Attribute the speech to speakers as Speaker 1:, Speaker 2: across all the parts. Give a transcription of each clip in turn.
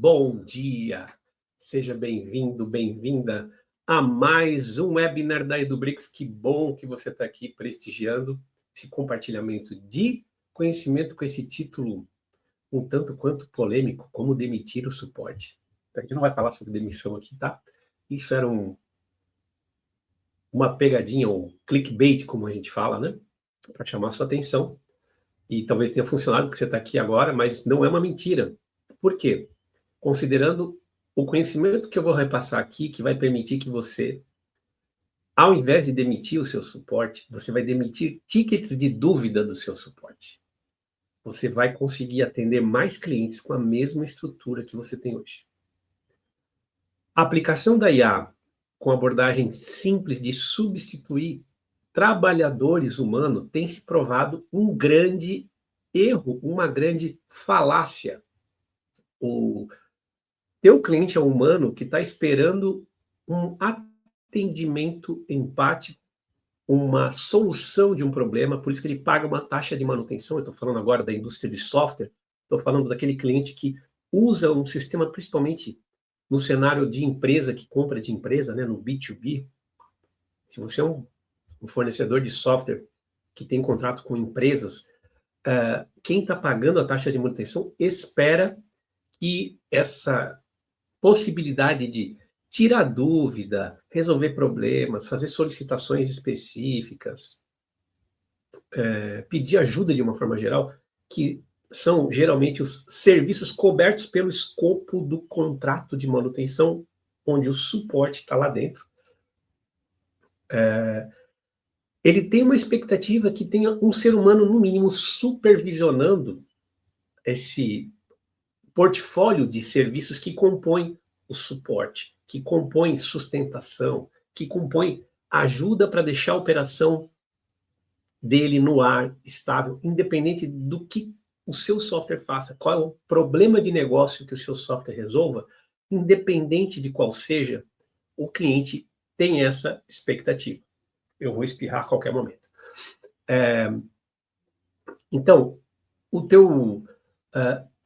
Speaker 1: bom dia! Seja bem-vindo, bem-vinda a mais um webinar da EduBricks. Que bom que você está aqui prestigiando esse compartilhamento de conhecimento com esse título um tanto quanto polêmico, como demitir o suporte. A gente não vai falar sobre demissão aqui, tá? Isso era uma pegadinha, um clickbait, como a gente fala, né? Para chamar a sua atenção. E talvez tenha funcionado porque você está aqui agora, mas não é uma mentira. Por quê? Considerando o conhecimento que eu vou repassar aqui, que vai permitir que você, ao invés de demitir o seu suporte, você vai demitir tickets de dúvida do seu suporte. Você vai conseguir atender mais clientes com a mesma estrutura que você tem hoje. A aplicação da IA com abordagem simples de substituir trabalhadores humanos tem se provado um grande erro, uma grande falácia. O teu cliente é um humano que está esperando um atendimento empático, uma solução de um problema, por isso que ele paga uma taxa de manutenção. Eu estou falando agora da indústria de software, estou falando daquele cliente que usa um sistema, principalmente no cenário de empresa, que compra de empresa, né, no B2B. Se você é um fornecedor de software que tem contrato com empresas, quem está pagando a taxa de manutenção espera que essa possibilidade de tirar dúvida, resolver problemas, fazer solicitações específicas, pedir ajuda de uma forma geral, que são geralmente os serviços cobertos pelo escopo do contrato de manutenção, onde o suporte está lá dentro. Ele tem uma expectativa que tenha um ser humano, no mínimo, supervisionando esse portfólio de serviços que compõem o suporte, que compõem sustentação, que compõem ajuda para deixar a operação dele no ar, estável, independente do que o seu software faça, qual é o problema de negócio que o seu software resolva, independente de qual seja, o cliente tem essa expectativa. Eu vou espirrar a qualquer momento. Então, o teu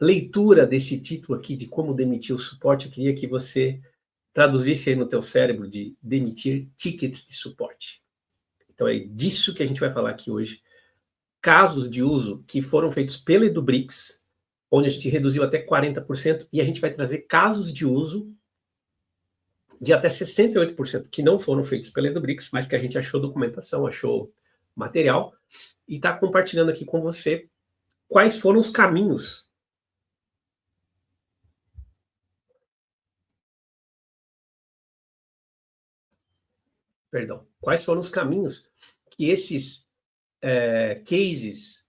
Speaker 1: leitura desse título aqui, de como demitir o suporte, eu queria que você traduzisse aí no teu cérebro de demitir tickets de suporte. Então, é disso que a gente vai falar aqui hoje. Casos de uso que foram feitos pela EduBricks, onde a gente reduziu até 40%, e a gente vai trazer casos de uso de até 68%, que não foram feitos pela EduBricks, mas que a gente achou documentação, achou material, e está compartilhando aqui com você quais foram os caminhos quais foram os caminhos que esses cases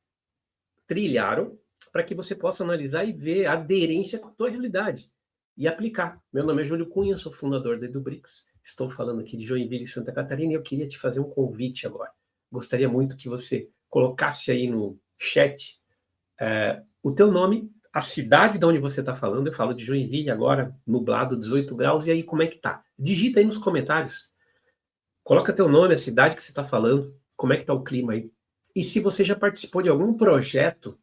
Speaker 1: trilharam para que você possa analisar e ver a aderência com a tua realidade e aplicar. Meu nome é Júlio Cunha, sou fundador da EduBricks, estou falando aqui de Joinville, Santa Catarina, e eu queria te fazer um convite agora. Gostaria muito que você colocasse aí no chat o teu nome, a cidade de onde você está falando. Eu falo de Joinville agora, nublado, 18 graus, e aí como é que tá? Digita aí nos comentários. Coloca teu nome, a cidade que você está falando, como é que está o clima aí. E se você já participou de algum projeto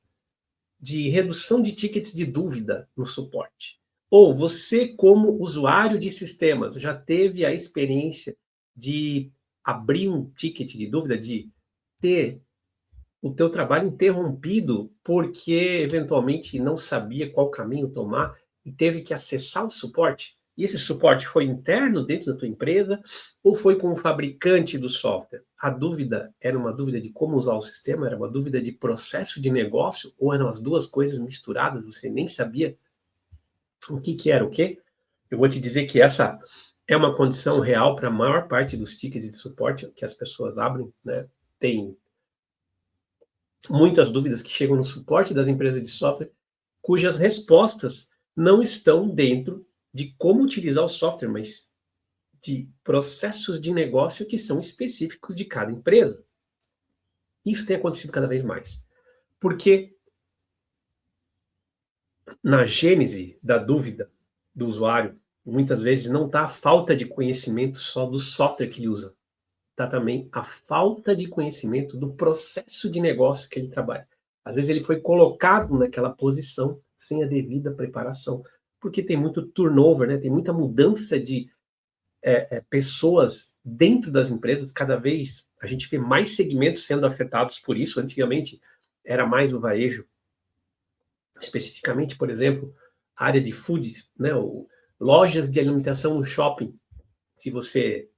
Speaker 1: de redução de tickets de dúvida no suporte. Ou você, como usuário de sistemas, já teve a experiência de abrir um ticket de dúvida, de ter o teu trabalho interrompido porque, eventualmente, não sabia qual caminho tomar e teve que acessar o suporte? E esse suporte foi interno dentro da tua empresa ou foi com o fabricante do software? A dúvida era uma dúvida de como usar o sistema, era uma dúvida de processo de negócio, ou eram as duas coisas misturadas, você nem sabia o que era o quê? Eu vou te dizer que essa é uma condição real para a maior parte dos tickets de suporte que as pessoas abrem, né? Tem muitas dúvidas que chegam no suporte das empresas de software, cujas respostas não estão dentro de como utilizar o software, mas de processos de negócio que são específicos de cada empresa. Isso tem acontecido cada vez mais. Porque na gênese da dúvida do usuário, muitas vezes não está a falta de conhecimento só do software que ele usa. Está também a falta de conhecimento do processo de negócio que ele trabalha. Às vezes ele foi colocado naquela posição sem a devida preparação. porque tem muito turnover, né? Tem muita mudança de pessoas dentro das empresas. Cada vez a gente vê mais segmentos sendo afetados por isso. Antigamente era mais o varejo, especificamente, por exemplo, a área de foods, né? Lojas de alimentação no shopping. Se você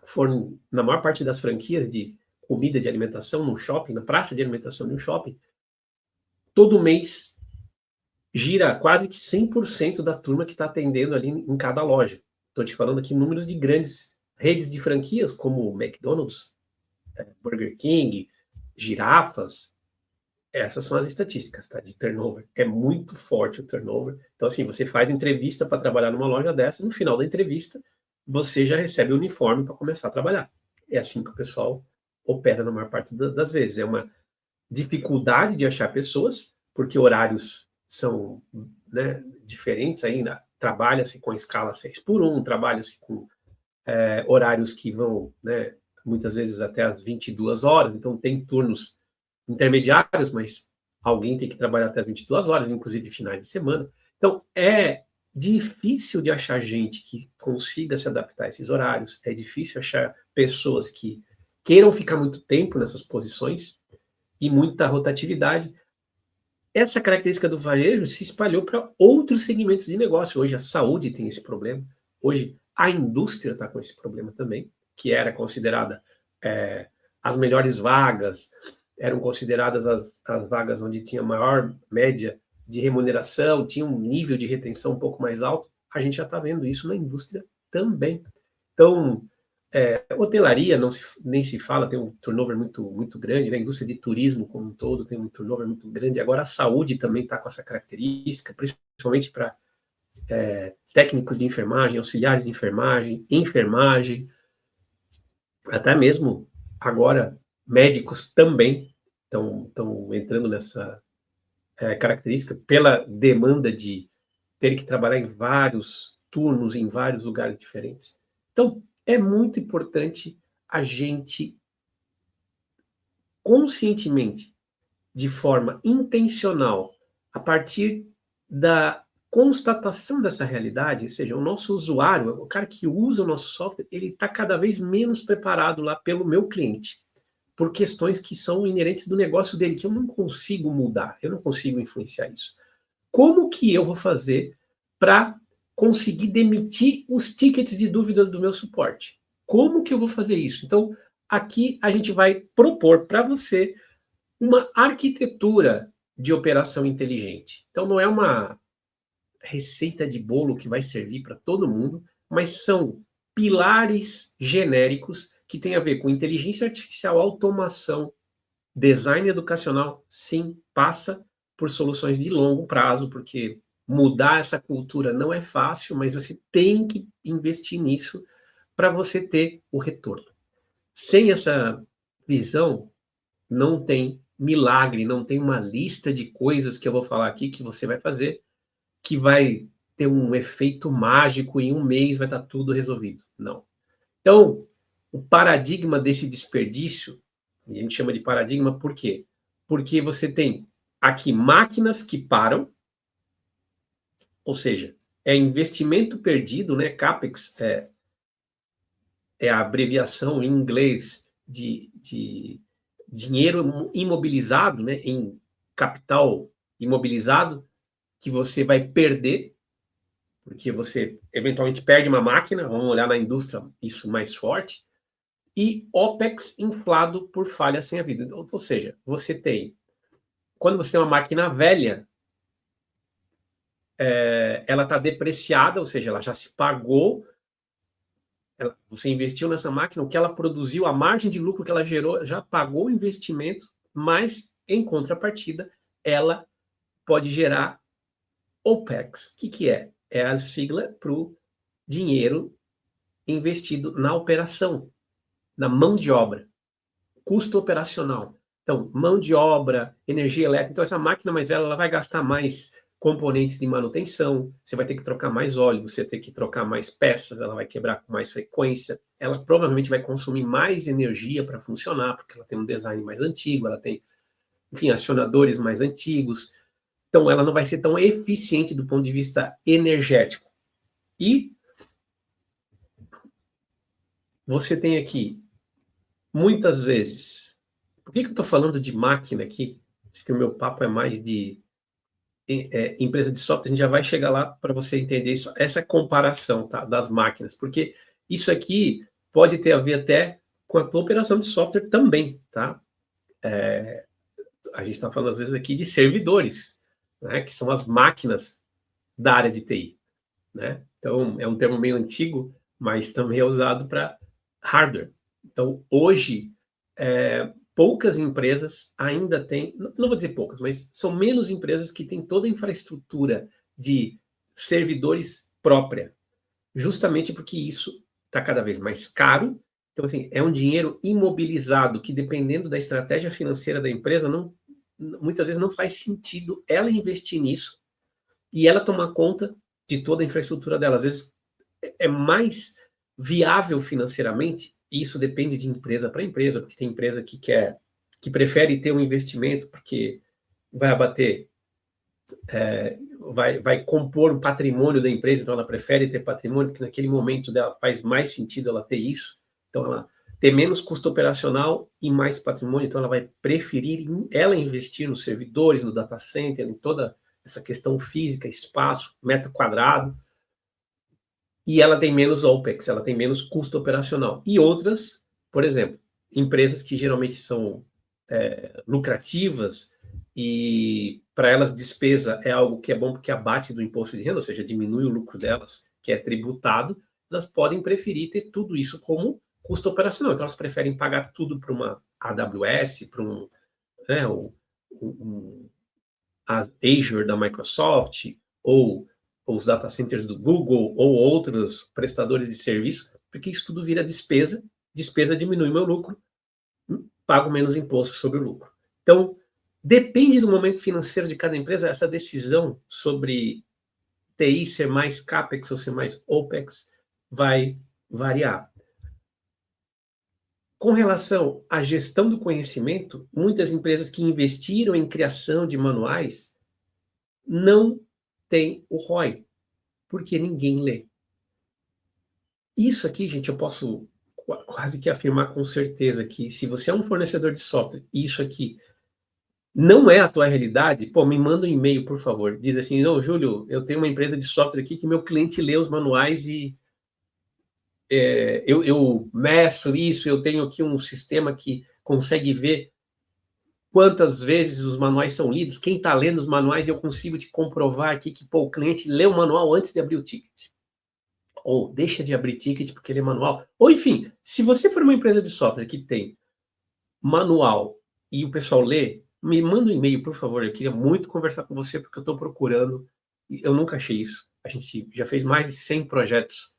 Speaker 1: for na maior parte das franquias de comida de alimentação no shopping, na praça de alimentação no shopping, todo mês gira quase que 100% da turma que está atendendo ali em cada loja. Estou te falando aqui números de grandes redes de franquias, como McDonald's, Burger King, Girafas. Essas são as estatísticas, tá? De turnover. É muito forte o turnover. Então, assim, você faz entrevista para trabalhar numa loja dessa, no final da entrevista, você já recebe o uniforme para começar a trabalhar. É assim que o pessoal opera na maior parte das vezes. É uma dificuldade de achar pessoas, porque horários são, né, diferentes ainda. Trabalha-se com escala 6x1, trabalha-se com horários que vão, né, muitas vezes até as 22 horas, então tem turnos intermediários, mas alguém tem que trabalhar até as 22 horas, inclusive finais de semana. Então, é difícil de achar gente que consiga se adaptar a esses horários, é difícil achar pessoas que queiram ficar muito tempo nessas posições e muita rotatividade. Essa característica do varejo se espalhou para outros segmentos de negócio. Hoje a saúde tem esse problema, hoje a indústria está com esse problema também, que era considerada as melhores vagas, eram consideradas as vagas onde tinha maior média de remuneração, tinha um nível de retenção um pouco mais alto. A gente já está vendo isso na indústria também. Então, hotelaria nem se fala, tem um turnover muito grande, né? A indústria de turismo como um todo tem um turnover muito grande. Agora a saúde também está com essa característica, principalmente para técnicos de enfermagem, auxiliares de enfermagem, até mesmo agora médicos também estão entrando nessa característica pela demanda de ter que trabalhar em vários turnos, em vários lugares diferentes. Então, é muito importante a gente conscientemente, de forma intencional, a partir da constatação dessa realidade, ou seja, o nosso usuário, o cara que usa o nosso software, ele está cada vez menos preparado lá pelo meu cliente, por questões que são inerentes do negócio dele, que eu não consigo mudar, eu não consigo influenciar isso. Como que eu vou fazer para conseguir demitir os tickets de dúvidas do meu suporte? Como que eu vou fazer isso? Então, aqui a gente vai propor para você uma arquitetura de operação inteligente. Então, não é uma receita de bolo que vai servir para todo mundo, mas são pilares genéricos que têm a ver com inteligência artificial, automação, design educacional. Sim, passa por soluções de longo prazo, porque mudar essa cultura não é fácil, mas você tem que investir nisso para você ter o retorno. Sem essa visão, não tem milagre, não tem uma lista de coisas que eu vou falar aqui que você vai fazer, que vai ter um efeito mágico, em um mês vai estar tudo resolvido. Não. Então, o paradigma desse desperdício, a gente chama de paradigma por quê? Porque você tem aqui máquinas que param, ou seja, é investimento perdido, né? CAPEX é a abreviação em inglês de dinheiro imobilizado, né? Em capital imobilizado, que você vai perder, porque você eventualmente perde uma máquina, vamos olhar na indústria isso mais forte, e OPEX inflado por falha sem havido. Ou seja, você tem, quando você tem uma máquina velha, ela está depreciada, ou seja, ela já se pagou, você investiu nessa máquina, o que ela produziu, a margem de lucro que ela gerou, já pagou o investimento, mas, em contrapartida, ela pode gerar OPEX. O que é? É a sigla para o dinheiro investido na operação, na mão de obra, custo operacional. Então, mão de obra, energia elétrica. Então, essa máquina mais velha, ela vai gastar mais componentes de manutenção, você vai ter que trocar mais óleo, você vai ter que trocar mais peças, ela vai quebrar com mais frequência, ela provavelmente vai consumir mais energia para funcionar, porque ela tem um design mais antigo, ela tem, enfim, acionadores mais antigos. Então, ela não vai ser tão eficiente do ponto de vista energético. E você tem aqui, muitas vezes... Por que eu estou falando de máquina aqui? Diz que o meu papo é mais de empresa de software, a gente já vai chegar lá para você entender isso, essa comparação, tá, das máquinas, porque isso aqui pode ter a ver até com a tua operação de software também, tá? A gente está falando às vezes aqui de servidores, né, que são as máquinas da área de TI, né? Então é um termo meio antigo, mas também é usado para hardware. Então hoje poucas empresas ainda têm, não vou dizer poucas, mas são menos empresas que têm toda a infraestrutura de servidores própria, justamente porque isso está cada vez mais caro. Então, assim, é um dinheiro imobilizado que, dependendo da estratégia financeira da empresa, muitas vezes não faz sentido ela investir nisso e ela tomar conta de toda a infraestrutura dela. Às vezes é mais viável financeiramente, e isso depende de empresa para empresa, porque tem empresa que prefere ter um investimento porque vai abater, vai compor o patrimônio da empresa, então ela prefere ter patrimônio, porque naquele momento dela faz mais sentido ela ter isso, então ela ter menos custo operacional e mais patrimônio, então ela vai preferir ela investir nos servidores, no data center, em toda essa questão física, espaço, metro quadrado, e ela tem menos OPEX, ela tem menos custo operacional. E outras, por exemplo, empresas que geralmente são lucrativas e para elas despesa é algo que é bom porque abate do imposto de renda, ou seja, diminui o lucro delas, que é tributado, elas podem preferir ter tudo isso como custo operacional. Então elas preferem pagar tudo para uma AWS, para a Azure da Microsoft, ou os data centers do Google, ou outros prestadores de serviço, porque isso tudo vira despesa, despesa diminui meu lucro, pago menos imposto sobre o lucro. Então, depende do momento financeiro de cada empresa, essa decisão sobre TI ser mais CAPEX ou ser mais OPEX vai variar. Com relação à gestão do conhecimento, muitas empresas que investiram em criação de manuais não têm o ROI, porque ninguém lê. Isso aqui, gente, eu posso quase que afirmar com certeza que se você é um fornecedor de software e isso aqui não é a tua realidade, pô, me manda um e-mail, por favor. Diz assim, não, Júlio, eu tenho uma empresa de software aqui que meu cliente lê os manuais e eu meço isso, eu tenho aqui um sistema que consegue ver quantas vezes os manuais são lidos, quem está lendo os manuais, eu consigo te comprovar aqui que pô, o cliente lê o manual antes de abrir o ticket. Ou deixa de abrir ticket porque ele é manual. Ou enfim, se você for uma empresa de software que tem manual e o pessoal lê, me manda um e-mail, por favor. Eu queria muito conversar com você porque eu estou procurando. Eu nunca achei isso. A gente já fez mais de 100 projetos,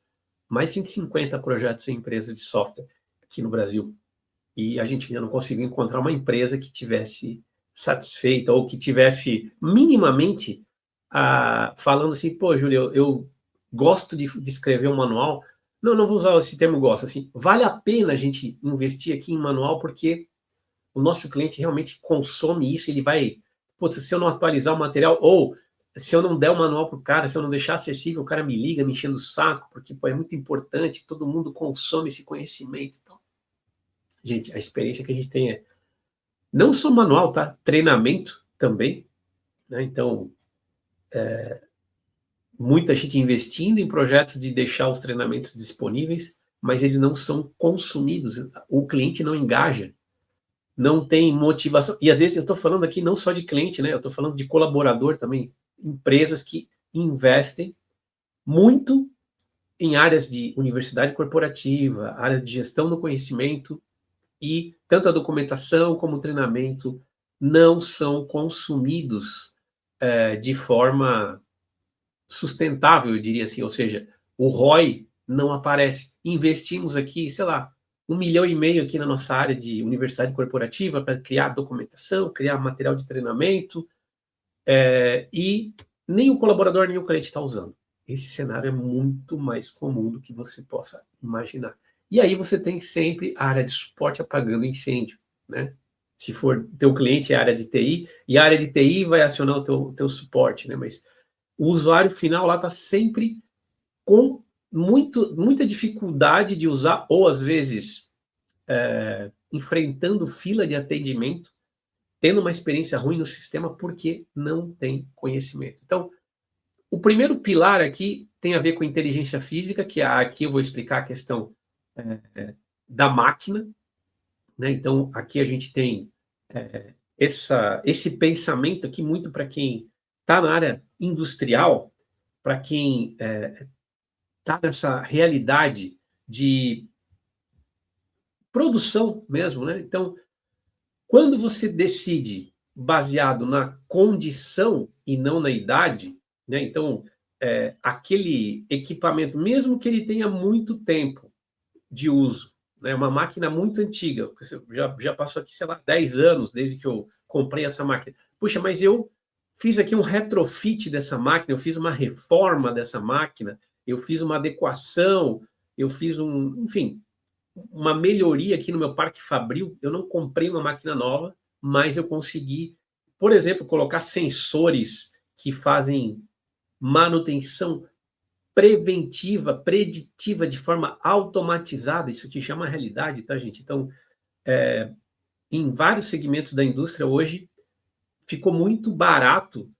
Speaker 1: mais de 150 projetos em empresas de software aqui no Brasil. E a gente ainda não conseguiu encontrar uma empresa que tivesse satisfeita ou que tivesse minimamente falando assim, pô, Júlio, eu gosto de escrever um manual. Não vou usar esse termo gosto, assim, vale a pena a gente investir aqui em manual porque o nosso cliente realmente consome isso, ele vai, putz, se eu não atualizar o material, ou se eu não der o manual para o cara, se eu não deixar acessível, o cara me liga, me enchendo o saco, porque pô, é muito importante, todo mundo consome esse conhecimento. Então, gente, a experiência que a gente tem é não só manual, tá? Treinamento também, né? Então, muita gente investindo em projetos de deixar os treinamentos disponíveis, mas eles não são consumidos, o cliente não engaja, não tem motivação. E às vezes eu estou falando aqui não só de cliente, né? Eu estou falando de colaborador também, empresas que investem muito em áreas de universidade corporativa, áreas de gestão do conhecimento, e tanto a documentação como o treinamento não são consumidos de forma sustentável, eu diria assim, ou seja, o ROI não aparece. Investimos aqui, sei lá, 1,5 milhão aqui na nossa área de universidade corporativa para criar documentação, criar material de treinamento, e nem o colaborador nem o cliente está usando. Esse cenário é muito mais comum do que você possa imaginar. E aí você tem sempre a área de suporte apagando incêndio, né? se for teu cliente é a área de TI, e a área de TI vai acionar o teu suporte, né? Mas o usuário final lá está sempre com muita dificuldade de usar, ou às vezes enfrentando fila de atendimento, tendo uma experiência ruim no sistema porque não tem conhecimento. Então, o primeiro pilar aqui tem a ver com inteligência física, que aqui eu vou explicar a questão da máquina, né? Então, aqui a gente tem esse pensamento aqui muito para quem está na área industrial, para quem está nessa realidade de produção mesmo, né? Então, quando você decide baseado na condição e não na idade, né? Então, aquele equipamento, mesmo que ele tenha muito tempo de uso, né? Uma máquina muito antiga, já passou aqui, sei lá, 10 anos desde que eu comprei essa máquina. Puxa, mas eu fiz aqui um retrofit dessa máquina, eu fiz uma reforma dessa máquina, eu fiz uma adequação, eu fiz enfim, uma melhoria aqui no meu parque fabril. Eu não comprei uma máquina nova, mas eu consegui, por exemplo, colocar sensores que fazem manutenção preventiva, preditiva, de forma automatizada. Isso aqui chama realidade, tá, gente? Então, em vários segmentos da indústria hoje, ficou muito barato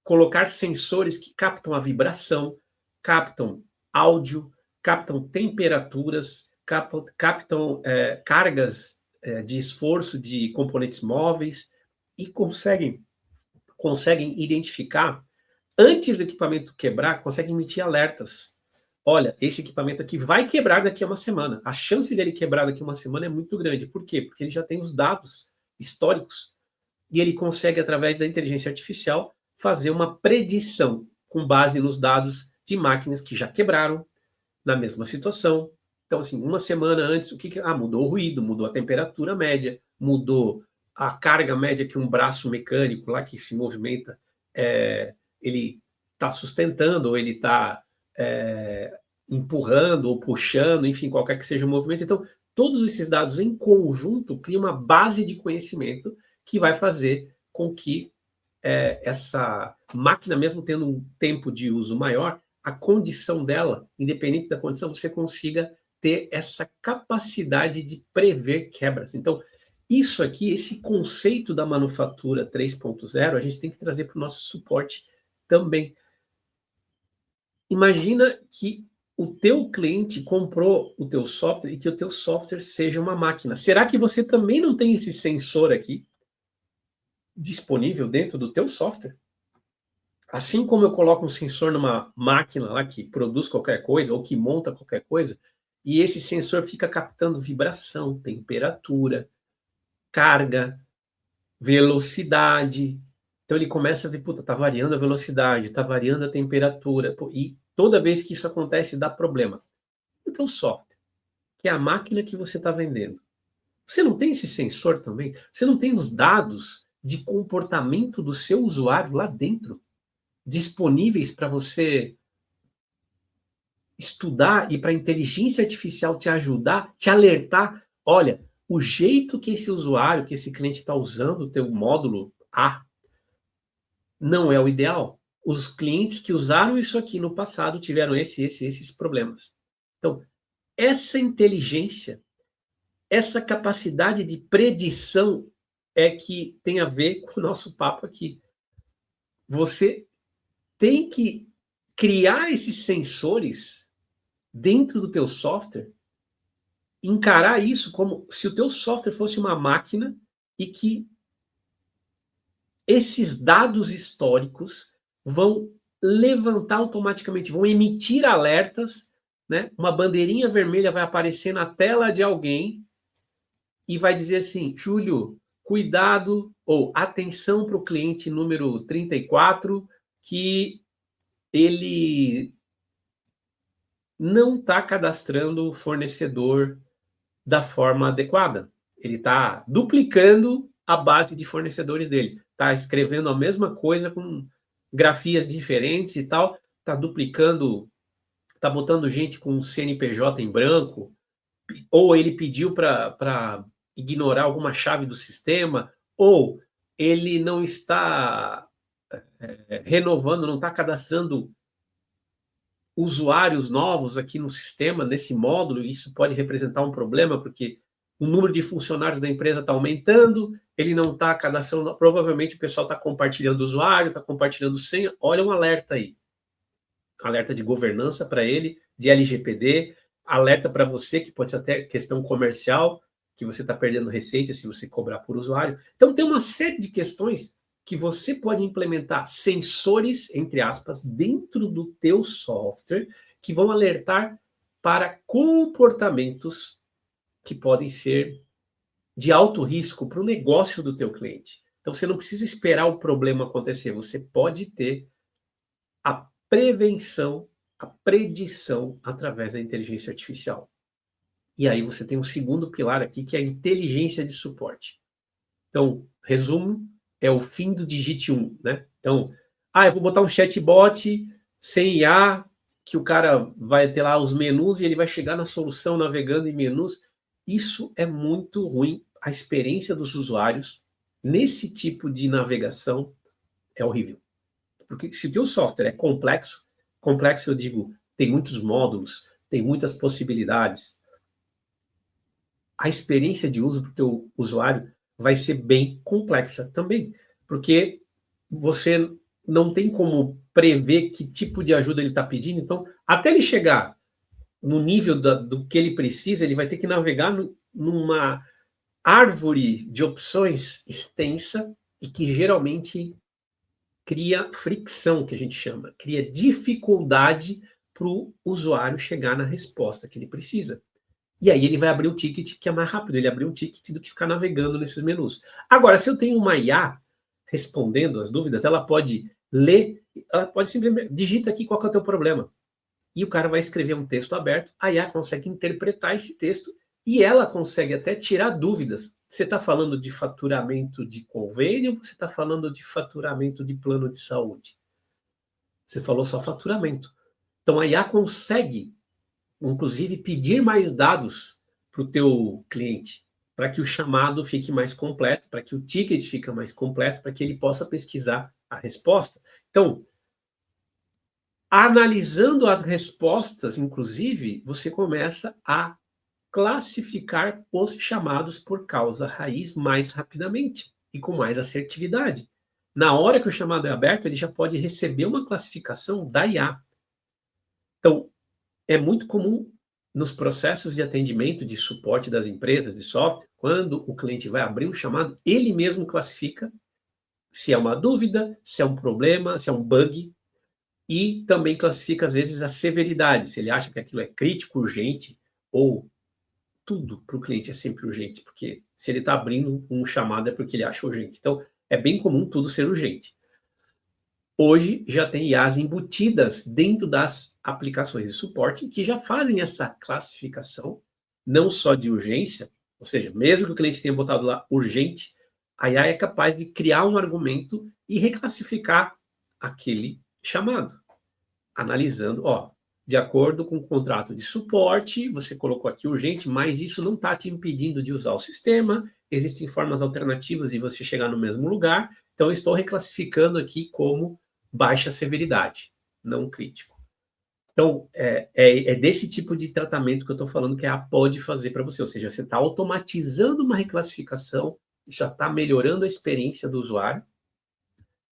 Speaker 1: colocar sensores que captam a vibração, captam áudio, captam temperaturas, captam cargas de esforço de componentes móveis e conseguem identificar, antes do equipamento quebrar, conseguem emitir alertas. Olha, esse equipamento aqui vai quebrar daqui a uma semana. A chance dele quebrar daqui a uma semana é muito grande. Por quê? Porque ele já tem os dados históricos e ele consegue, através da inteligência artificial, fazer uma predição com base nos dados de máquinas que já quebraram na mesma situação. Então, assim, uma semana antes, o que mudou o ruído, mudou a temperatura média, mudou a carga média que um braço mecânico lá que se movimenta, ele está sustentando, ou ele está empurrando ou puxando, enfim, qualquer que seja o movimento. Então, todos esses dados em conjunto criam uma base de conhecimento que vai fazer com que essa máquina, mesmo tendo um tempo de uso maior, a condição dela, independente da condição, você consiga ter essa capacidade de prever quebras. Então, isso aqui, esse conceito da manufatura 3.0, a gente tem que trazer para o nosso suporte também. Imagina que o teu cliente comprou o teu software e que o teu software seja uma máquina. Será que você também não tem esse sensor aqui disponível dentro do teu software? Assim como eu coloco um sensor numa máquina lá que produz qualquer coisa ou que monta qualquer coisa, e esse sensor fica captando vibração, temperatura, carga, velocidade. Então ele começa a ver, puta, tá variando a velocidade, tá variando a temperatura, e toda vez que isso acontece dá problema. O teu software, que é a máquina que você está vendendo, você não tem esse sensor também? Você não tem os dados de comportamento do seu usuário lá dentro, disponíveis para você estudar e para a inteligência artificial te ajudar, te alertar? Olha, o jeito que esse usuário, que esse cliente está usando o teu módulo A, não é o ideal. Os clientes que usaram isso aqui no passado tiveram esses problemas. Então, essa inteligência, essa capacidade de predição é que tem a ver com o nosso papo aqui. Você tem que criar esses sensores dentro do teu software, encarar isso como se o teu software fosse uma máquina e que esses dados históricos vão levantar automaticamente, vão emitir alertas, né? Uma bandeirinha vermelha vai aparecer na tela de alguém e vai dizer assim, Júlio, cuidado ou atenção para o cliente número 34, que ele não está cadastrando o fornecedor da forma adequada. Ele está duplicando a base de fornecedores dele. Está escrevendo a mesma coisa com grafias diferentes e tal. Está duplicando, está botando gente com CNPJ em branco. Ou ele pediu para ignorar alguma chave do sistema, ou ele não está renovando, não está cadastrando usuários novos aqui no sistema, nesse módulo, e isso pode representar um problema, porque o número de funcionários da empresa está aumentando, ele não está cadastrando, provavelmente o pessoal está compartilhando usuário, está compartilhando senha, olha um alerta aí. Alerta de governança para ele, de LGPD, alerta para você, que pode ser até questão comercial, que você está perdendo receita se você cobrar por usuário. Então, tem uma série de questões que você pode implementar sensores, entre aspas, dentro do teu software, que vão alertar para comportamentos que podem ser de alto risco para o negócio do teu cliente. Então, você não precisa esperar o problema acontecer, você pode ter a prevenção, a predição através da inteligência artificial. E aí você tem um segundo pilar aqui, que é a inteligência de suporte. Então, resumo, é o fim do digite 1, né? Então, eu vou botar um chatbot sem IA, que o cara vai ter lá os menus e ele vai chegar na solução navegando em menus. Isso é muito ruim. A experiência dos usuários nesse tipo de navegação é horrível. Porque se o teu software é complexo eu digo, tem muitos módulos, tem muitas possibilidades, a experiência de uso para o teu usuário vai ser bem complexa também, porque você não tem como prever que tipo de ajuda ele está pedindo, então, até ele chegar no nível do que ele precisa, ele vai ter que navegar numa árvore de opções extensa e que geralmente cria fricção, que a gente chama, cria dificuldade para o usuário chegar na resposta que ele precisa. E aí ele vai abrir um ticket que é mais rápido, ele abrir um ticket do que ficar navegando nesses menus. Agora, se eu tenho uma IA respondendo as dúvidas, ela pode ler, ela pode simplesmente, digita aqui qual que é o teu problema. E o cara vai escrever um texto aberto, a IA consegue interpretar esse texto e ela consegue até tirar dúvidas. Você está falando de faturamento de convênio ou você está falando de faturamento de plano de saúde? Você falou só faturamento. Então a IA consegue, inclusive, pedir mais dados para o teu cliente, para que o chamado fique mais completo, para que o ticket fique mais completo, para que ele possa pesquisar a resposta. Então, analisando as respostas, inclusive, você começa a classificar os chamados por causa raiz mais rapidamente e com mais assertividade. Na hora que o chamado é aberto, ele já pode receber uma classificação da IA. Então, é muito comum nos processos de atendimento, de suporte das empresas de software, quando o cliente vai abrir um chamado, ele mesmo classifica se é uma dúvida, se é um problema, se é um bug, e também classifica, às vezes, a severidade, se ele acha que aquilo é crítico, urgente, ou tudo para o cliente é sempre urgente, porque se ele está abrindo um chamado é porque ele acha urgente. Então, é bem comum tudo ser urgente. Hoje, já tem IAs embutidas dentro das aplicações de suporte que já fazem essa classificação, não só de urgência, ou seja, mesmo que o cliente tenha botado lá urgente, a IA é capaz de criar um argumento e reclassificar aquele chamado, analisando, de acordo com o contrato de suporte, você colocou aqui urgente, mas isso não está te impedindo de usar o sistema, existem formas alternativas de você chegar no mesmo lugar, então eu estou reclassificando aqui como baixa severidade, não crítico. Então, é desse tipo de tratamento que eu estou falando que a IA pode fazer para você, ou seja, você está automatizando uma reclassificação, já está melhorando a experiência do usuário,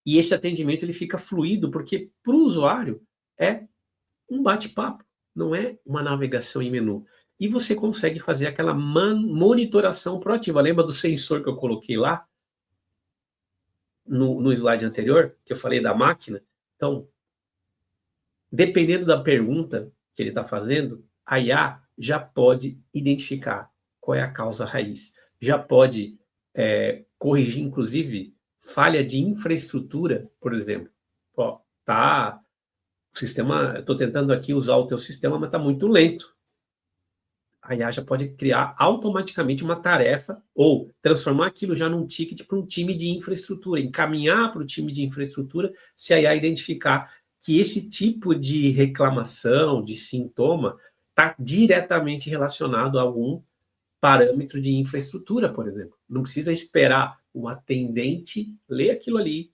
Speaker 1: e esse atendimento ele fica fluido, porque para o usuário é um bate-papo, não é uma navegação em menu. E você consegue fazer aquela monitoração proativa. Lembra do sensor que eu coloquei lá no slide anterior, que eu falei da máquina? Então, dependendo da pergunta que ele está fazendo, a IA já pode identificar qual é a causa raiz. Já pode corrigir, inclusive, falha de infraestrutura, por exemplo. O sistema, eu estou tentando aqui usar o teu sistema, mas está muito lento. A IA já pode criar automaticamente uma tarefa ou transformar aquilo já num ticket para um time de infraestrutura, encaminhar para o time de infraestrutura se a IA identificar que esse tipo de reclamação, de sintoma, está diretamente relacionado a algum parâmetro de infraestrutura, por exemplo. Não precisa esperar o atendente ler aquilo ali,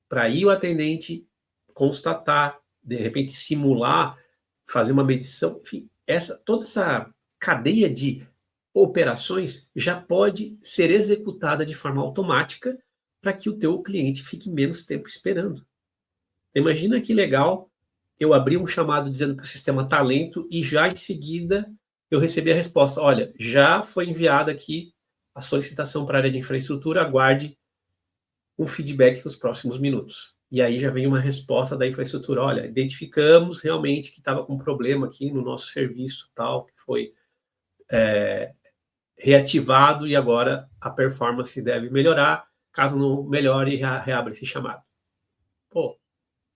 Speaker 1: para ir o atendente constatar, de repente simular, fazer uma medição, enfim, toda essa cadeia de operações já pode ser executada de forma automática para que o teu cliente fique menos tempo esperando. Imagina que legal eu abri um chamado dizendo que o sistema está lento e já em seguida eu recebi a resposta, olha, já foi enviada aqui a solicitação para a área de infraestrutura, aguarde um feedback nos próximos minutos. E aí já vem uma resposta da infraestrutura, olha, identificamos realmente que estava com problema aqui no nosso serviço tal, que foi reativado e agora a performance deve melhorar, caso não melhore, reabra esse chamado. Pô,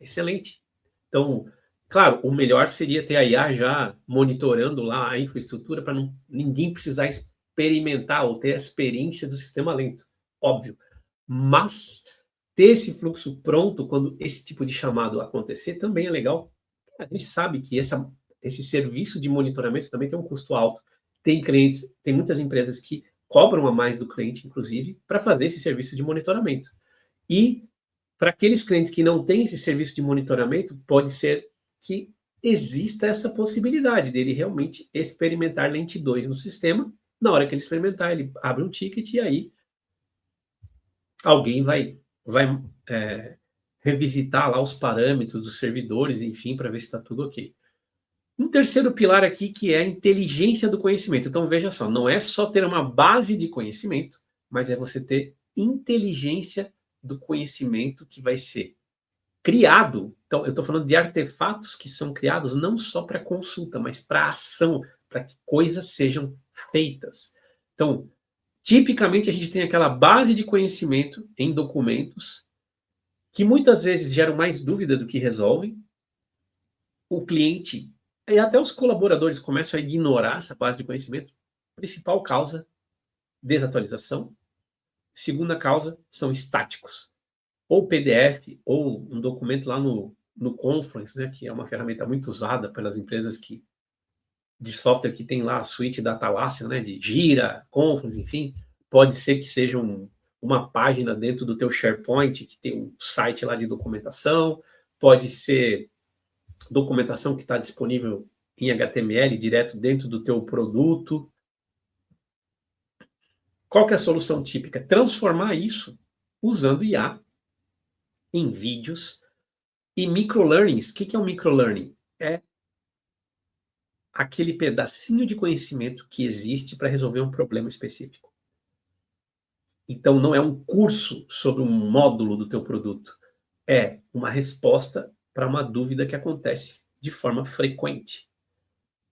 Speaker 1: excelente. Então, claro, o melhor seria ter a IA já monitorando lá a infraestrutura para ninguém precisar experimentar ou ter a experiência do sistema lento, óbvio. Mas ter esse fluxo pronto quando esse tipo de chamado acontecer também é legal. A gente sabe que esse serviço de monitoramento também tem um custo alto. Tem clientes, tem muitas empresas que cobram a mais do cliente, inclusive, para fazer esse serviço de monitoramento. E para aqueles clientes que não têm esse serviço de monitoramento, pode ser que exista essa possibilidade dele realmente experimentar lentidões no sistema. Na hora que ele experimentar, ele abre um ticket e aí alguém vai revisitar lá os parâmetros dos servidores, enfim, para ver se está tudo ok. Um terceiro pilar aqui que é a inteligência do conhecimento. Então, veja só, não é só ter uma base de conhecimento, mas é você ter inteligência do conhecimento que vai ser criado. Então, eu estou falando de artefatos que são criados não só para consulta, mas para ação, para que coisas sejam feitas. Então, tipicamente a gente tem aquela base de conhecimento em documentos que muitas vezes geram mais dúvida do que resolvem. O cliente e até os colaboradores começam a ignorar essa base de conhecimento. Principal causa, desatualização. Segunda causa, são estáticos. Ou PDF, ou um documento lá no Confluence, né, que é uma ferramenta muito usada pelas empresas de software que tem lá a suíte da Atlassian, né, de Jira, Confluence, enfim. Pode ser que seja uma página dentro do teu SharePoint, que tem um site lá de documentação. Pode ser documentação que está disponível em HTML direto dentro do teu produto. Qual que é a solução típica? Transformar isso usando IA em vídeos e microlearnings. O que é um microlearning? É aquele pedacinho de conhecimento que existe para resolver um problema específico. Então, não é um curso sobre um módulo do teu produto. É uma resposta para uma dúvida que acontece de forma frequente,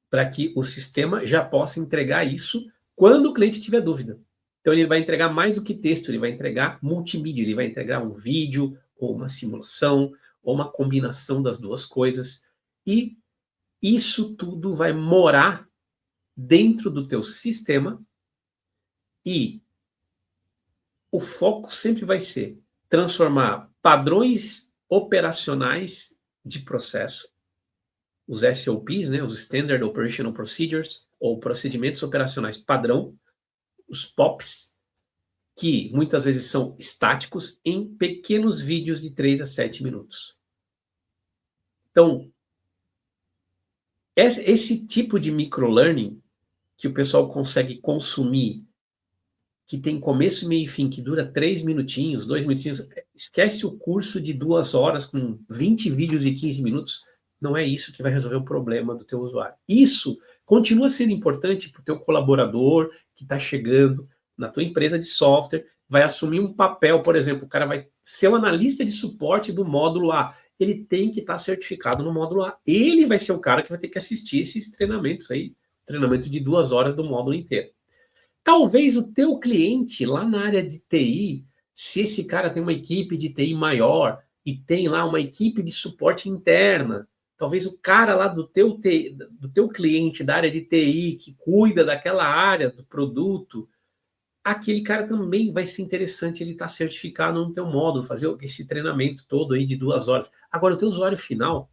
Speaker 1: para que o sistema já possa entregar isso quando o cliente tiver dúvida. Então, ele vai entregar mais do que texto, ele vai entregar multimídia, ele vai entregar um vídeo, ou uma simulação, ou uma combinação das duas coisas. E isso tudo vai morar dentro do teu sistema e o foco sempre vai ser transformar padrões operacionais de processo, os SOPs, né, os Standard Operational Procedures, ou procedimentos operacionais padrão, os POPs, que muitas vezes são estáticos, em pequenos vídeos de 3 a 7 minutos. Então, esse tipo de microlearning que o pessoal consegue consumir, que tem começo, meio e fim, que dura 3 minutinhos, 2 minutinhos, esquece o curso de 2 horas com 20 vídeos de 15 minutos, não é isso que vai resolver o problema do teu usuário. Isso continua sendo importante para o teu colaborador que está chegando na tua empresa de software, vai assumir um papel, por exemplo, o cara vai ser o analista de suporte do módulo A, ele tem que estar certificado no módulo A, ele vai ser o cara que vai ter que assistir esses treinamentos aí, treinamento de 2 horas do módulo inteiro. Talvez o teu cliente lá na área de TI, se esse cara tem uma equipe de TI maior e tem lá uma equipe de suporte interna, talvez o cara lá do teu cliente da área de TI que cuida daquela área do produto, aquele cara também vai ser interessante ele estar certificado no teu módulo, fazer esse treinamento todo aí de 2 horas. Agora, o teu usuário final,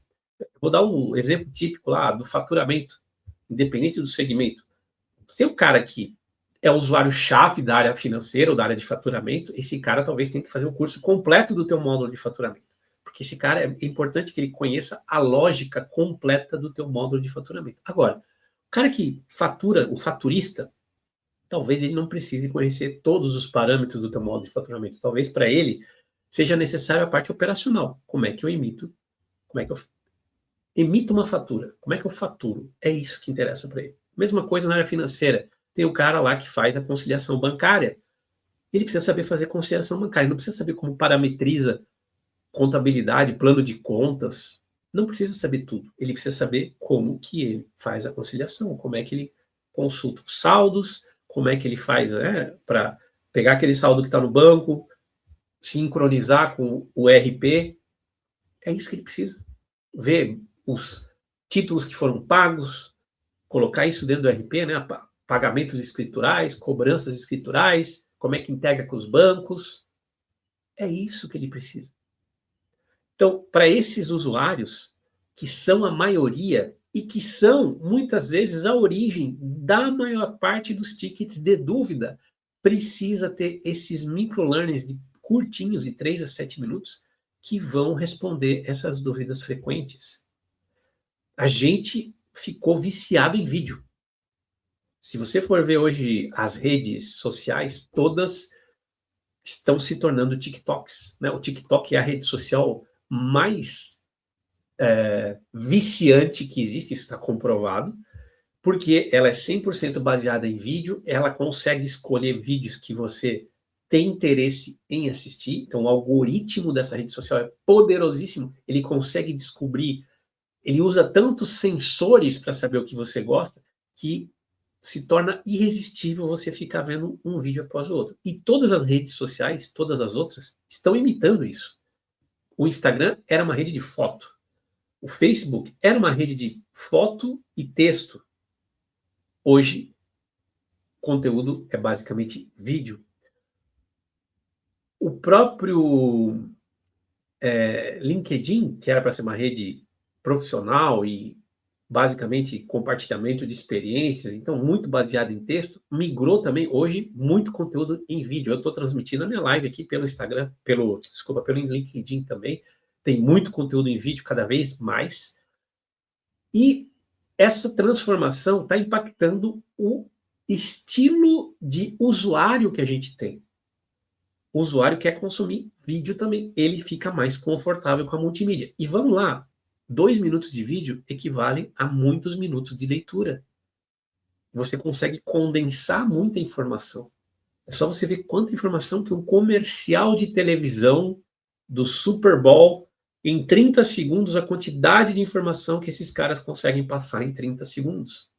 Speaker 1: vou dar um exemplo típico lá do faturamento, independente do segmento. Tem um cara que é o usuário-chave da área financeira ou da área de faturamento, esse cara talvez tenha que fazer o curso completo do teu módulo de faturamento. Porque esse cara é importante que ele conheça a lógica completa do teu módulo de faturamento. Agora, o cara que fatura, o faturista, talvez ele não precise conhecer todos os parâmetros do teu módulo de faturamento. Talvez para ele seja necessário a parte operacional. Como é que eu emito? Como é que eu emito uma fatura? Como é que eu faturo? É isso que interessa para ele. Mesma coisa na área financeira. Tem o cara lá que faz a conciliação bancária. Ele precisa saber fazer conciliação bancária. Ele não precisa saber como parametriza contabilidade, plano de contas. Não precisa saber tudo. Ele precisa saber como que ele faz a conciliação, como é que ele consulta os saldos, como é que ele faz para pegar aquele saldo que está no banco, sincronizar com o ERP. É isso que ele precisa. Ver os títulos que foram pagos, colocar isso dentro do ERP, né? Pagamentos escriturais, cobranças escriturais, como é que integra com os bancos. É isso que ele precisa. Então, para esses usuários, que são a maioria e que são, muitas vezes, a origem da maior parte dos tickets de dúvida, precisa ter esses microlearnings de curtinhos, de 3 a 7 minutos, que vão responder essas dúvidas frequentes. A gente ficou viciado em vídeo. Se você for ver hoje as redes sociais, todas estão se tornando TikToks, né? O TikTok é a rede social mais viciante que existe, isso está comprovado, porque ela é 100% baseada em vídeo, ela consegue escolher vídeos que você tem interesse em assistir, então o algoritmo dessa rede social é poderosíssimo, ele consegue descobrir, ele usa tantos sensores para saber o que você gosta, que se torna irresistível você ficar vendo um vídeo após o outro. E todas as redes sociais, todas as outras, estão imitando isso. O Instagram era uma rede de foto. O Facebook era uma rede de foto e texto. Hoje, conteúdo é basicamente vídeo. O próprio LinkedIn, que era para ser uma rede profissional e basicamente compartilhamento de experiências, então muito baseado em texto, migrou também hoje muito conteúdo em vídeo. Eu estou transmitindo a minha live aqui pelo Instagram, pelo LinkedIn também. Tem muito conteúdo em vídeo cada vez mais. E essa transformação está impactando o estilo de usuário que a gente tem. O usuário quer consumir vídeo também. Ele fica mais confortável com a multimídia. E vamos lá, 2 minutos de vídeo equivalem a muitos minutos de leitura. Você consegue condensar muita informação. É só você ver quanta informação que um comercial de televisão do Super Bowl, em 30 segundos, a quantidade de informação que esses caras conseguem passar em 30 segundos.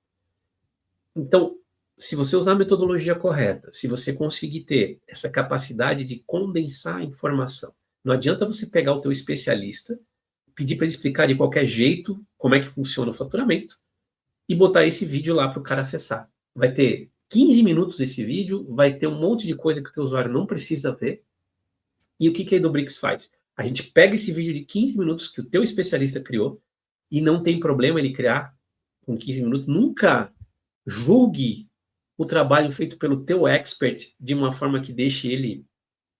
Speaker 1: Então, se você usar a metodologia correta, se você conseguir ter essa capacidade de condensar a informação, não adianta você pegar o teu especialista, pedir para ele explicar de qualquer jeito como é que funciona o faturamento e botar esse vídeo lá para o cara acessar. Vai ter 15 minutos esse vídeo, vai ter um monte de coisa que o teu usuário não precisa ver. E o que a Edubrix faz? A gente pega esse vídeo de 15 minutos que o teu especialista criou e não tem problema ele criar com 15 minutos. Nunca julgue o trabalho feito pelo teu expert de uma forma que deixe ele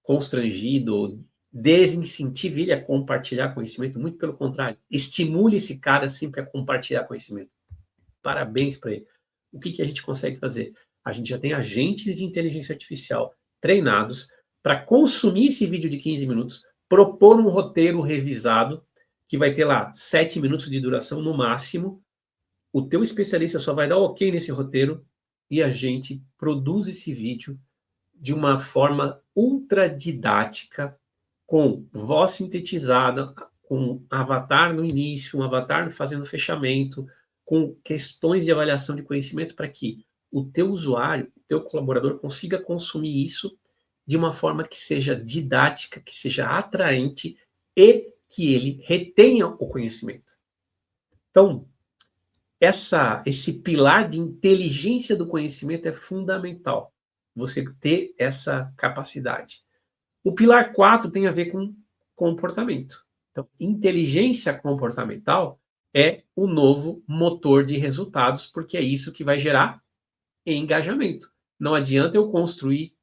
Speaker 1: constrangido ou desincentive ele a compartilhar conhecimento. Muito pelo contrário, estimule esse cara sempre a compartilhar conhecimento. Parabéns para ele. O que a gente consegue fazer? A gente já tem agentes de inteligência artificial treinados para consumir esse vídeo de 15 minutos, propor um roteiro revisado, que vai ter lá 7 minutos de duração no máximo. O teu especialista só vai dar ok nesse roteiro e a gente produz esse vídeo de uma forma ultra didática, com voz sintetizada, com avatar no início, um avatar fazendo fechamento, com questões de avaliação de conhecimento para que o teu usuário, o teu colaborador consiga consumir isso de uma forma que seja didática, que seja atraente e que ele retenha o conhecimento. Então, esse pilar de inteligência do conhecimento é fundamental, você ter essa capacidade. O pilar 4 tem a ver com comportamento. Então, inteligência comportamental é o novo motor de resultados, porque é isso que vai gerar engajamento. Não adianta eu construir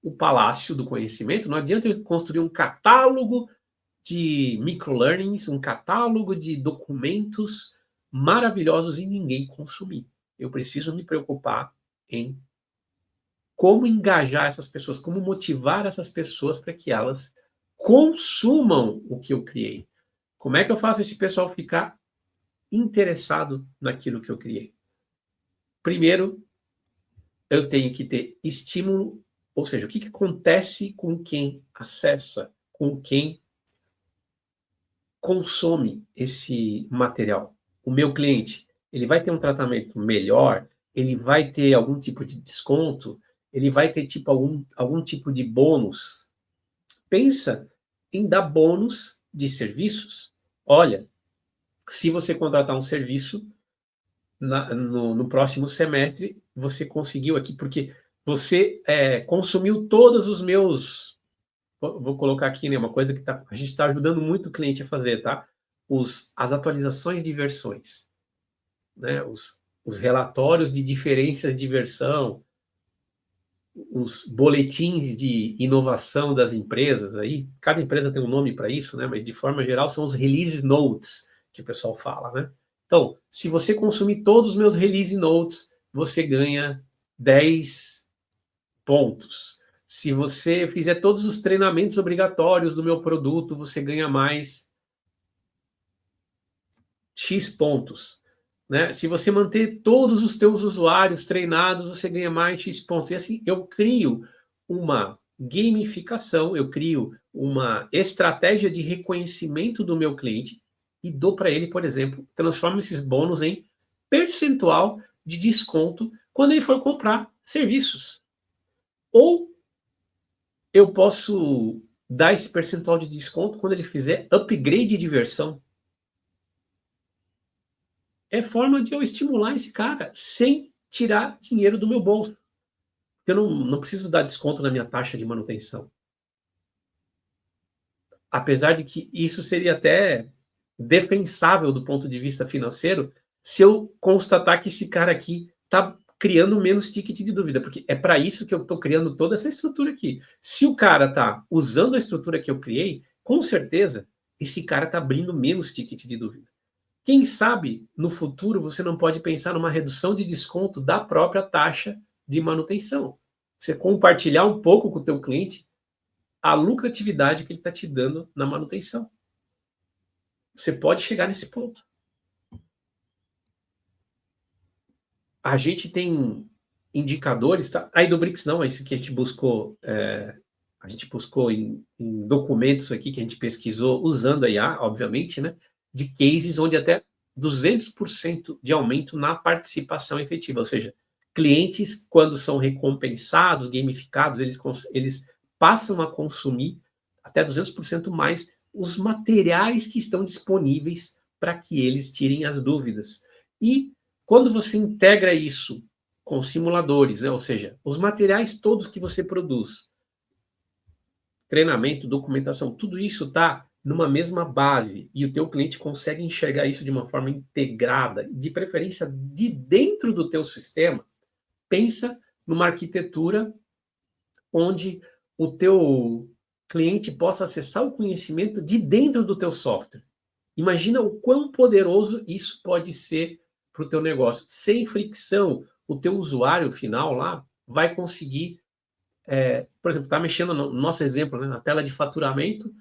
Speaker 1: o palácio do conhecimento, não adianta eu construir um catálogo de microlearnings, um catálogo de documentos maravilhosos e ninguém consumir. Eu preciso me preocupar em como engajar essas pessoas, como motivar essas pessoas para que elas consumam o que eu criei. Como é que eu faço esse pessoal ficar interessado naquilo que eu criei? Primeiro, eu tenho que ter estímulo, ou seja, o que acontece com quem acessa, com quem consome esse material. O meu cliente, ele vai ter um tratamento melhor, ele vai ter algum tipo de desconto, ele vai ter tipo algum tipo de bônus. Pensa em dar bônus de serviços. Olha, se você contratar um serviço no próximo semestre, você conseguiu aqui, porque você consumiu todos os meus. Vou colocar aqui, né, uma coisa que a gente está ajudando muito o cliente a fazer, tá? As atualizações de versões, né? Os relatórios de diferenças de versão, os boletins de inovação das empresas aí. Cada empresa tem um nome para isso, né? Mas de forma geral são os release notes que o pessoal fala, né? Então, se você consumir todos os meus release notes, você ganha 10 pontos. Se você fizer todos os treinamentos obrigatórios do meu produto, você ganha mais X pontos. Né? Se você manter todos os teus usuários treinados, você ganha mais X pontos. E assim, eu crio uma gamificação, eu crio uma estratégia de reconhecimento do meu cliente e dou para ele, por exemplo, transformo esses bônus em percentual de desconto quando ele for comprar serviços. Ou eu posso dar esse percentual de desconto quando ele fizer upgrade de versão. É forma de eu estimular esse cara sem tirar dinheiro do meu bolso. Eu não preciso dar desconto na minha taxa de manutenção. Apesar de que isso seria até defensável do ponto de vista financeiro, se eu constatar que esse cara aqui está criando menos ticket de dúvida, porque é para isso que eu estou criando toda essa estrutura aqui. Se o cara está usando a estrutura que eu criei, com certeza esse cara está abrindo menos ticket de dúvida. Quem sabe no futuro você não pode pensar numa redução de desconto da própria taxa de manutenção. Você compartilhar um pouco com o teu cliente a lucratividade que ele está te dando na manutenção. Você pode chegar nesse ponto. A gente tem indicadores, tá? A Idobricks não, esse que a gente buscou, em documentos aqui que a gente pesquisou usando a IA, obviamente, né? De cases onde até 200% de aumento na participação efetiva, ou seja, clientes, quando são recompensados, gamificados, eles passam a consumir até 200% mais os materiais que estão disponíveis para que eles tirem as dúvidas. E quando você integra isso com simuladores, né, ou seja, os materiais todos que você produz, treinamento, documentação, tudo isso está numa mesma base e o teu cliente consegue enxergar isso de uma forma integrada, de preferência de dentro do teu sistema. Pensa numa arquitetura onde o teu cliente possa acessar o conhecimento de dentro do teu software. Imagina o quão poderoso isso pode ser para o teu negócio. Sem fricção, o teu usuário final lá vai conseguir, por exemplo, está mexendo no nosso exemplo, né, na tela de faturamento.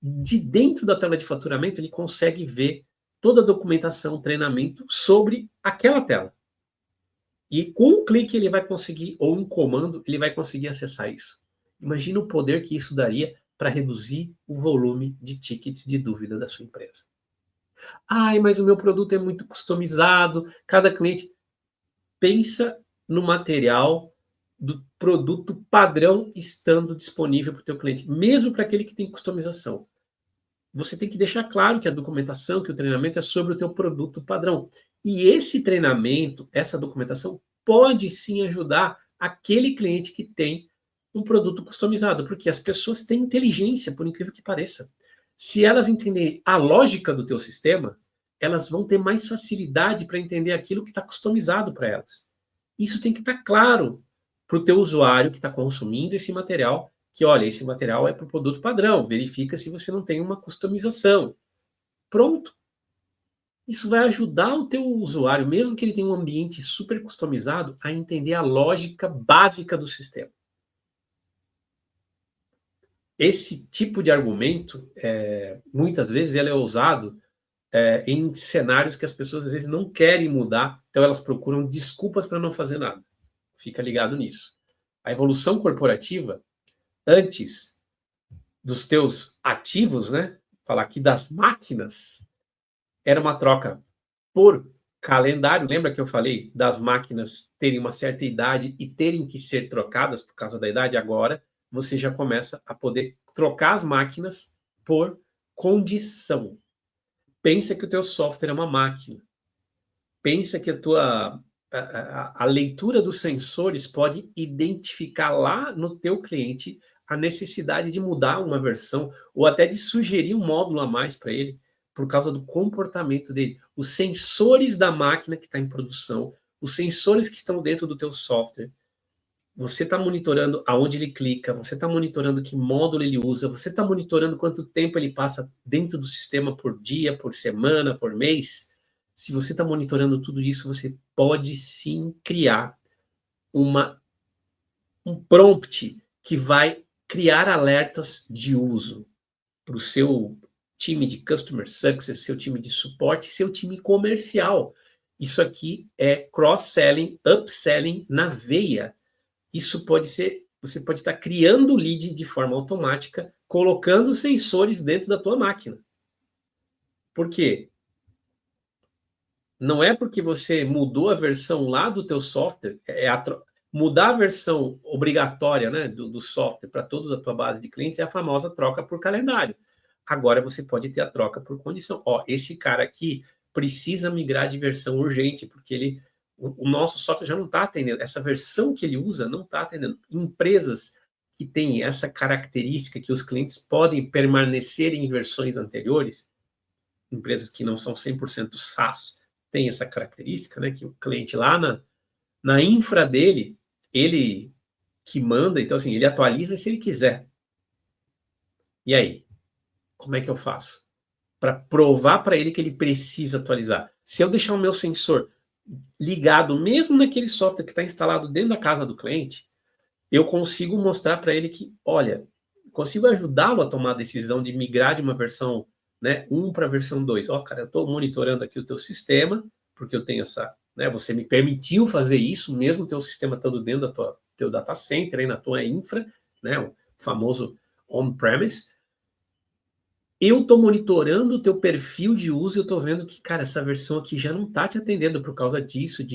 Speaker 1: De dentro da tela de faturamento, ele consegue ver toda a documentação, treinamento sobre aquela tela. E com um clique ele vai conseguir, ou um comando, ele vai conseguir acessar isso. Imagina o poder que isso daria para reduzir o volume de tickets de dúvida da sua empresa. Ai, mas o meu produto é muito customizado, cada cliente... Pensa no material do produto padrão estando disponível para o teu cliente, mesmo para aquele que tem customização. Você tem que deixar claro que a documentação, que o treinamento é sobre o teu produto padrão. E esse treinamento, essa documentação, pode sim ajudar aquele cliente que tem um produto customizado, porque as pessoas têm inteligência, por incrível que pareça. Se elas entenderem a lógica do teu sistema, elas vão ter mais facilidade para entender aquilo que está customizado para elas. Isso tem que estar claro para o teu usuário que está consumindo esse material, que olha, esse material é para o produto padrão, verifica se você não tem uma customização. Pronto. Isso vai ajudar o teu usuário, mesmo que ele tenha um ambiente super customizado, a entender a lógica básica do sistema. Esse tipo de argumento, muitas vezes, ele é usado em cenários que as pessoas, às vezes, não querem mudar, então elas procuram desculpas para não fazer nada. Fica ligado nisso. A evolução corporativa, antes dos teus ativos, né? Falar aqui das máquinas, era uma troca por calendário. Lembra que eu falei das máquinas terem uma certa idade e terem que ser trocadas por causa da idade? Agora você já começa a poder trocar as máquinas por condição. Pensa que o teu software é uma máquina. Pensa que a leitura dos sensores pode identificar lá no teu cliente a necessidade de mudar uma versão ou até de sugerir um módulo a mais para ele por causa do comportamento dele. Os sensores da máquina que está em produção, os sensores que estão dentro do teu software, você está monitorando aonde ele clica, você está monitorando que módulo ele usa, você está monitorando quanto tempo ele passa dentro do sistema por dia, por semana, por mês. Se você está monitorando tudo isso, você pode sim criar um prompt que vai criar alertas de uso para o seu time de Customer Success, seu time de suporte, seu time comercial. Isso aqui é cross-selling, upselling na veia. Isso pode ser, você pode estar criando o lead de forma automática, colocando sensores dentro da tua máquina. Por quê? Não é porque você mudou a versão lá do teu software, mudar a versão obrigatória, né, do software para toda a tua base de clientes é a famosa troca por calendário. Agora você pode ter a troca por condição. Ó, esse cara aqui precisa migrar de versão urgente, porque o nosso software já não está atendendo. Essa versão que ele usa não está atendendo. Empresas que têm essa característica que os clientes podem permanecer em versões anteriores, empresas que não são 100% SaaS, têm essa característica, né, que o cliente lá na infra dele, ele que manda, então assim, ele atualiza se ele quiser. E aí? Como é que eu faço? Para provar para ele que ele precisa atualizar. Se eu deixar o meu sensor ligado, mesmo naquele software que está instalado dentro da casa do cliente, eu consigo mostrar para ele que, olha, consigo ajudá-lo a tomar a decisão de migrar de uma versão, né, 1 para a versão 2. Ó, cara, eu estou monitorando aqui o teu sistema, porque eu tenho essa, né, você me permitiu fazer isso, mesmo o teu sistema estando dentro do teu data center, aí na tua infra, né, o famoso on-premise. Eu estou monitorando o teu perfil de uso e eu estou vendo que, cara, essa versão aqui já não está te atendendo por causa disso.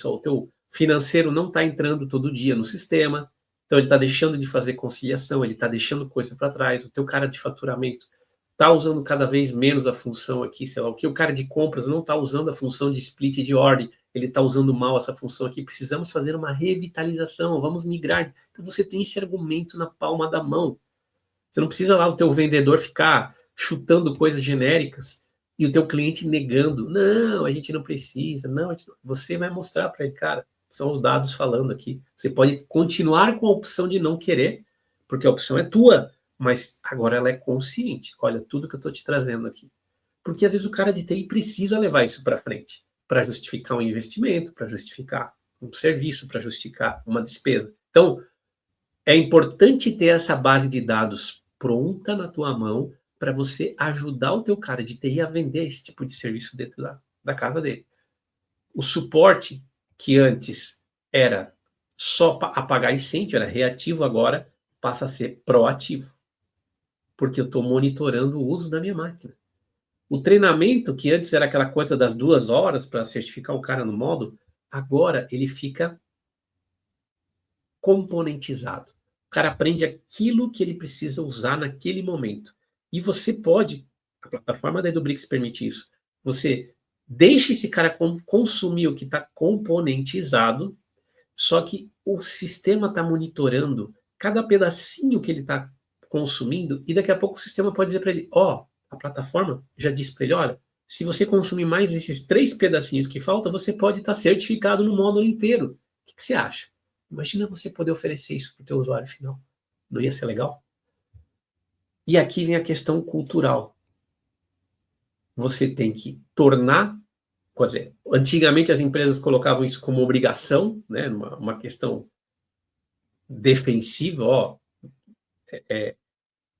Speaker 1: Ó, o teu financeiro não está entrando todo dia no sistema, então ele está deixando de fazer conciliação, ele está deixando coisa para trás, o teu cara de faturamento está usando cada vez menos a função aqui, sei lá, o que o cara de compras não está usando a função de split de ordem, ele está usando mal essa função aqui, precisamos fazer uma revitalização, vamos migrar. Então você tem esse argumento na palma da mão. Você não precisa lá o teu vendedor ficar chutando coisas genéricas e o teu cliente negando. Não, a gente não precisa. Não, você vai mostrar para ele, cara, são os dados falando aqui. Você pode continuar com a opção de não querer, porque a opção é tua, mas agora ela é consciente. Olha, tudo que eu estou te trazendo aqui. Porque às vezes o cara de TI precisa levar isso para frente, para justificar um investimento, para justificar um serviço, para justificar uma despesa. Então, é importante ter essa base de dados pronta na tua mão para você ajudar o teu cara de TI a vender esse tipo de serviço dentro da casa dele. O suporte, que antes era só apagar incêndio, era reativo, agora passa a ser proativo. Porque eu estou monitorando o uso da minha máquina. O treinamento, que antes era aquela coisa das 2 horas para certificar o cara no módulo, agora ele fica componentizado. O cara aprende aquilo que ele precisa usar naquele momento. E você pode, a plataforma da Edubrix permite isso, você deixa esse cara consumir o que está componentizado, só que o sistema está monitorando cada pedacinho que ele está consumindo e daqui a pouco o sistema pode dizer para ele, ó, a plataforma já disse para ele, olha, se você consumir mais esses 3 pedacinhos que faltam, você pode estar certificado no módulo inteiro. O que você acha? Imagina você poder oferecer isso para o teu usuário final. Não ia ser legal? E aqui vem a questão cultural. Você tem que tornar, quer dizer, antigamente as empresas colocavam isso como obrigação, né, uma questão defensiva,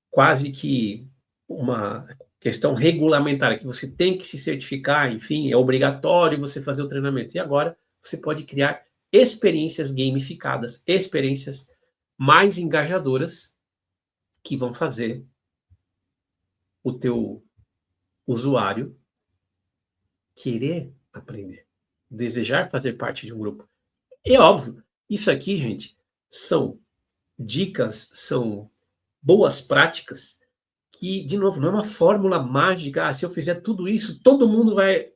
Speaker 1: quase que uma questão regulamentar, que você tem que se certificar, enfim, é obrigatório você fazer o treinamento. E agora você pode criar experiências gamificadas, experiências mais engajadoras que vão fazer o teu usuário querer aprender, desejar fazer parte de um grupo. É óbvio, isso aqui, gente, são dicas, são boas práticas que, de novo, não é uma fórmula mágica. Se eu fizer tudo isso, todo mundo vai...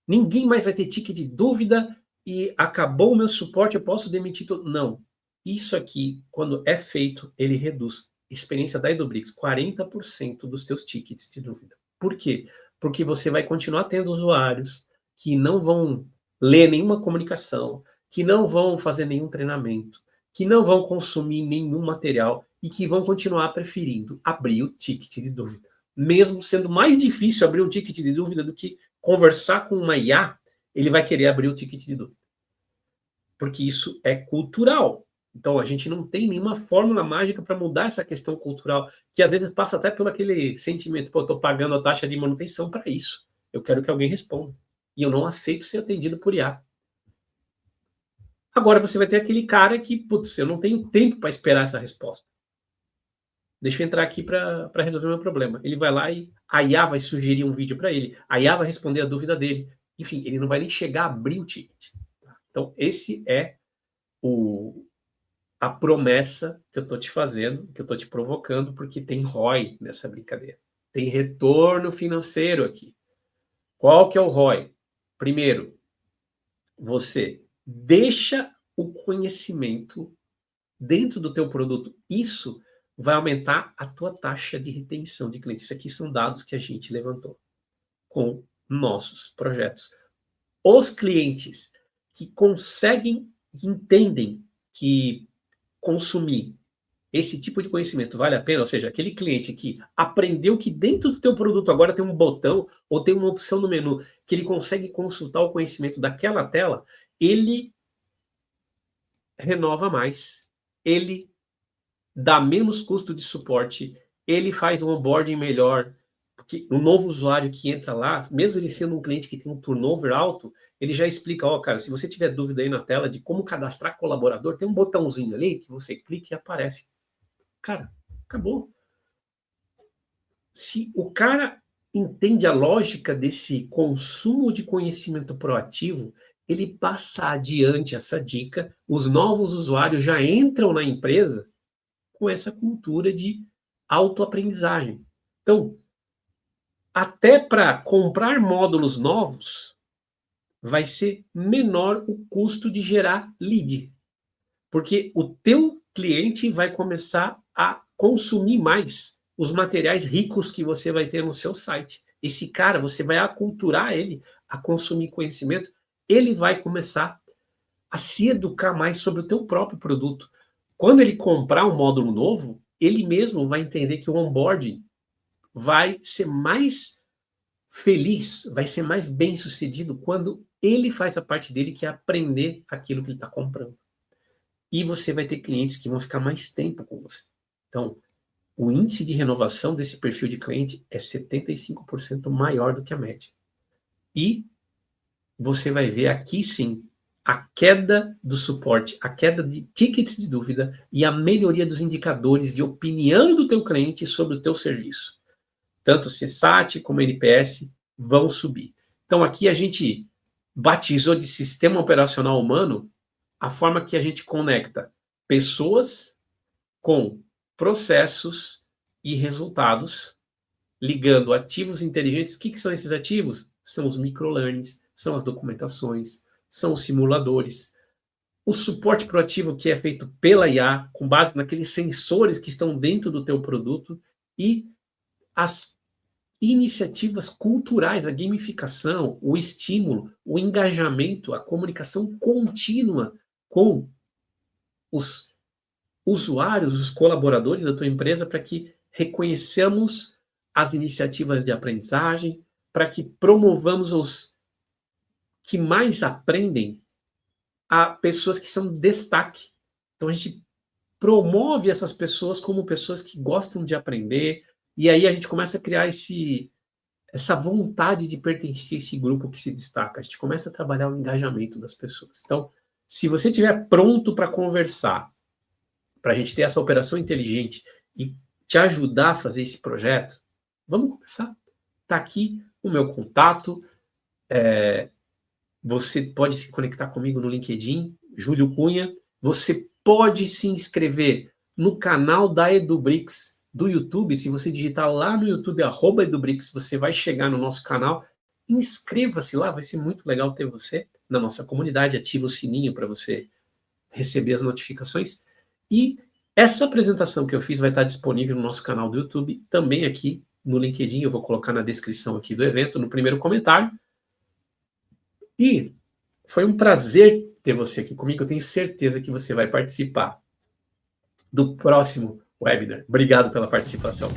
Speaker 1: Ninguém mais vai ter tique de dúvida e acabou o meu suporte, eu posso demitir todo... Não. Isso aqui, quando é feito, ele reduz. Experiência da Edubrix, 40% dos teus tickets de dúvida. Por quê? Porque você vai continuar tendo usuários que não vão ler nenhuma comunicação, que não vão fazer nenhum treinamento, que não vão consumir nenhum material e que vão continuar preferindo abrir o ticket de dúvida. Mesmo sendo mais difícil abrir um ticket de dúvida do que conversar com uma IA, ele vai querer abrir o ticket de dúvida. Porque isso é cultural. Então, a gente não tem nenhuma fórmula mágica para mudar essa questão cultural, que às vezes passa até pelo aquele sentimento, pô, eu estou pagando a taxa de manutenção para isso. Eu quero que alguém responda. E eu não aceito ser atendido por IA. Agora você vai ter aquele cara que, putz, eu não tenho tempo para esperar essa resposta. Deixa eu entrar aqui para resolver o meu problema. Ele vai lá e a IA vai sugerir um vídeo para ele. A IA vai responder a dúvida dele. Enfim, ele não vai nem chegar a abrir o ticket. Então, esse é a promessa que eu estou te fazendo, que eu estou te provocando, porque tem ROI nessa brincadeira. Tem retorno financeiro aqui. Qual que é o ROI? Primeiro, você deixa o conhecimento dentro do teu produto. Isso vai aumentar a tua taxa de retenção de clientes. Isso aqui são dados que a gente levantou com nossos projetos. Os clientes que conseguem, que entendem que consumir esse tipo de conhecimento vale a pena, ou seja, aquele cliente que aprendeu que dentro do teu produto agora tem um botão ou tem uma opção no menu que ele consegue consultar o conhecimento daquela tela, ele renova mais, ele dá menos custo de suporte, ele faz um onboarding melhor, porque o novo usuário que entra lá, mesmo ele sendo um cliente que tem um turnover alto, ele já explica, cara, se você tiver dúvida aí na tela de como cadastrar colaborador, tem um botãozinho ali que você clica e aparece. Cara, acabou. Se o cara entende a lógica desse consumo de conhecimento proativo, ele passa adiante essa dica, os novos usuários já entram na empresa com essa cultura de autoaprendizagem. Então, até para comprar módulos novos, vai ser menor o custo de gerar lead. Porque o teu cliente vai começar a consumir mais os materiais ricos que você vai ter no seu site. Esse cara, você vai aculturar ele a consumir conhecimento, ele vai começar a se educar mais sobre o teu próprio produto. Quando ele comprar um módulo novo, ele mesmo vai entender que o onboarding vai ser mais feliz, vai ser mais bem sucedido quando ele faz a parte dele, que é aprender aquilo que ele está comprando. E você vai ter clientes que vão ficar mais tempo com você. Então, o índice de renovação desse perfil de cliente é 75% maior do que a média. E você vai ver aqui sim a queda do suporte, a queda de tickets de dúvida e a melhoria dos indicadores de opinião do teu cliente sobre o teu serviço. Tanto CSAT como NPS vão subir. Então aqui a gente batizou de sistema operacional humano a forma que a gente conecta pessoas com processos e resultados, ligando ativos inteligentes. O que são esses ativos? São os microlearnings, são as documentações, são os simuladores, o suporte proativo que é feito pela IA, com base naqueles sensores que estão dentro do teu produto, e as iniciativas culturais, a gamificação, o estímulo, o engajamento, a comunicação contínua com os usuários, os colaboradores da tua empresa, para que reconheçamos as iniciativas de aprendizagem, para que promovamos os que mais aprendem a pessoas que são destaque. Então, a gente promove essas pessoas como pessoas que gostam de aprender, e aí a gente começa a criar essa vontade de pertencer a esse grupo que se destaca. A gente começa a trabalhar o engajamento das pessoas. Então, se você estiver pronto para conversar, para a gente ter essa operação inteligente e te ajudar a fazer esse projeto, vamos começar. Está aqui o meu contato. Você pode se conectar comigo no LinkedIn, Júlio Cunha. Você pode se inscrever no canal da EduBricks do YouTube. Se você digitar lá no YouTube, @EduBricks, você vai chegar no nosso canal. Inscreva-se lá, vai ser muito legal ter você na nossa comunidade. Ativa o sininho para você receber as notificações. E essa apresentação que eu fiz vai estar disponível no nosso canal do YouTube, também aqui no LinkedIn. Eu vou colocar na descrição aqui do evento, no primeiro comentário. E foi um prazer ter você aqui comigo. Eu tenho certeza que você vai participar do próximo webinar. Obrigado pela participação.